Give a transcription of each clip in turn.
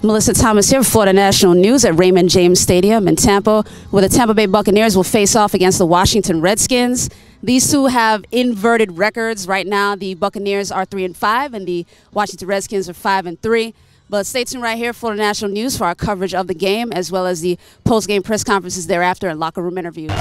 Mellissa Thomas here, Florida National News at Raymond James Stadium in Tampa, where the Tampa Bay Buccaneers will face off against the Washington Redskins. These two have inverted records. Right now, the Buccaneers are 3-5 and the Washington Redskins are 5-3. But stay tuned right here, Florida National News, for our coverage of the game, as well as the post-game press conferences thereafter and locker room interviews.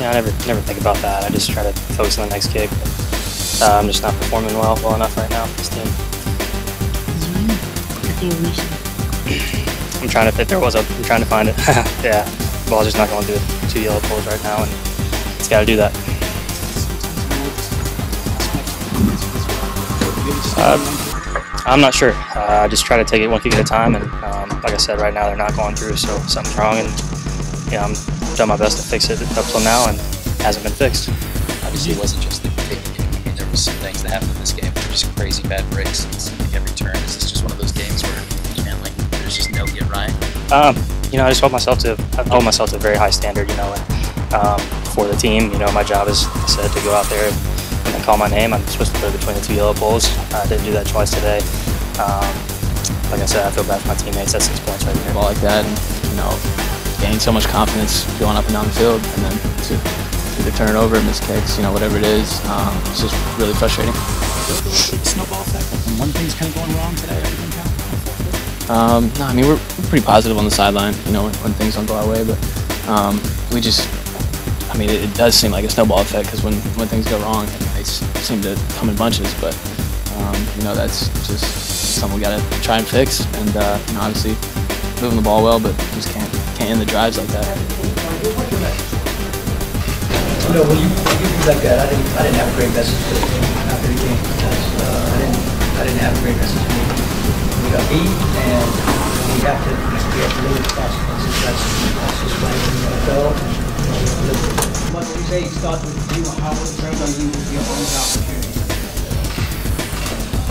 I never think about that. I just try to focus on the next kick. I'm just not performing well enough right now for this team. I'm trying to find it. Yeah, the ball's just not going through 2 yellow poles right now, and it's got to do that. I'm not sure. I just try to take it one kick at a time, and like I said, right now they're not going through, so something's wrong, and yeah, I'm done my best to fix it up till now, and it hasn't been fixed. Obviously, it wasn't just the kick. I mean, there was some things that happened in this game. There were just crazy bad breaks. It seemed like every turn. Is this just one of those games where you can't, like, there's just no get right? You know, I hold myself to a very high standard. You know, and for the team, you know, my job is, I said, to go out there and then call my name. I'm supposed to put it between the 2 yellow poles. I didn't do that twice today. Like I said, I feel bad for my teammates. That's 6 points right there. Ball like that, and you know, gain so much confidence going up and down the field, and then to either turn it over, miss kicks, you know, whatever it is, it's just really frustrating. Snowball effect. When one thing's kind of going wrong today, everything kind of. No, I mean we're pretty positive on the sideline, you know, when things don't go our way, but we just, I mean, it does seem like a snowball effect because when things go wrong, they seem to come in bunches, but you know, that's just something we got to try and fix, and you know, obviously moving the ball well, but just can't end the drives like that. You know, when you do things like that, I didn't have a great message for the team after the game because I didn't have a great message for me. We got beat, and we have to live with the consequences. That's just life in the NFL. What you say starts with you, how concerned are you with your own opportunity?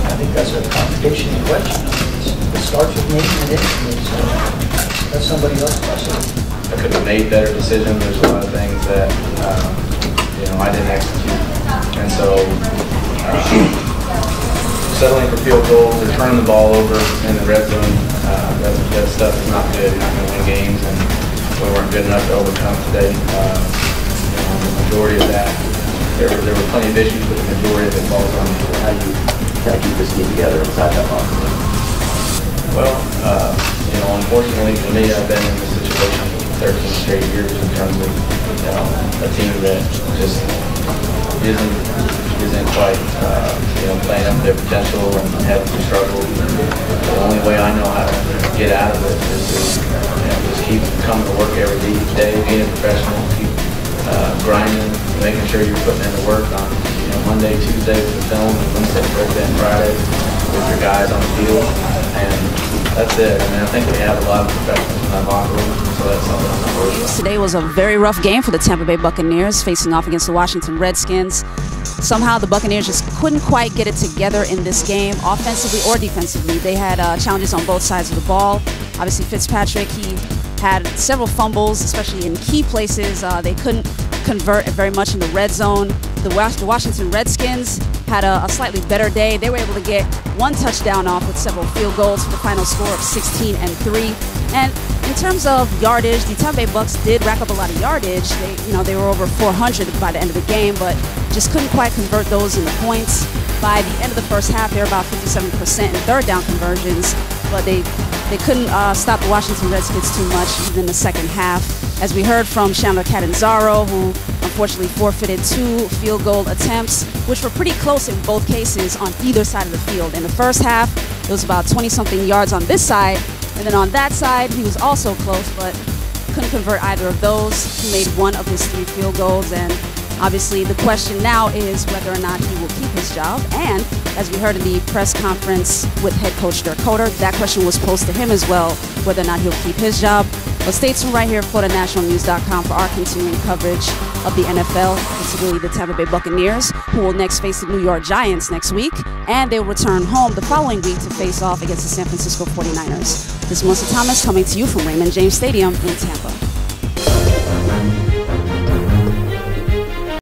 I think that's a complication of the question. It starts with me and it ends with me, so that's somebody else's question. I could have made better decisions. There's a lot of things that you know, I didn't execute, and so settling for field goals or turning the ball over in the red zone, that stuff is not good. You're not going to win games, and we weren't good enough to overcome today. You know, the majority of that, there were plenty of issues, but the majority of it falls on how you keep this team together inside that locker room. Well, you know, unfortunately for me, I've been in this situation 13 straight years in terms of, you know, a team that just isn't quite, you know, playing up to their potential and having to struggle. The only way I know how to get out of it is to, you know, just keep coming to work every day, being a professional, keep grinding, making sure you're putting in the work on, you know, Monday, Tuesday with the film, and Wednesday, Thursday, and Friday with your guys on the field, and that's it. I mean, I think we have a lot of professionals in that locker room, so that's something I'm not worried about. Today was a very rough game for the Tampa Bay Buccaneers, facing off against the Washington Redskins. Somehow the Buccaneers just couldn't quite get it together in this game, offensively or defensively. They had challenges on both sides of the ball. Obviously, Fitzpatrick, he had several fumbles, especially in key places. They couldn't convert very much in the red zone. The Washington Redskins had a slightly better day. They were able to get one touchdown off with several field goals for the final score of 16-3. And in terms of yardage, the Tampa Bay Bucks did rack up a lot of yardage. They were over 400 by the end of the game, but just couldn't quite convert those into points. By the end of the first half, they were about 57% in third down conversions, but they couldn't stop the Washington Redskins too much even in the second half. As we heard from Chandler Catanzaro, who unfortunately forfeited 2 field goal attempts, which were pretty close in both cases on either side of the field. In the first half, it was about 20-something yards on this side, and then on that side, he was also close, but couldn't convert either of those. He made 1 of his 3 field goals, and obviously the question now is whether or not he will keep his job. And as we heard in the press conference with head coach Dirk Koetter, that question was posed to him as well, whether or not he'll keep his job. But stay tuned right here at FloridaNationalNews.com for our continuing coverage of the NFL, particularly the Tampa Bay Buccaneers, who will next face the New York Giants next week, and they'll return home the following week to face off against the San Francisco 49ers. This is Mellissa Thomas coming to you from Raymond James Stadium in Tampa.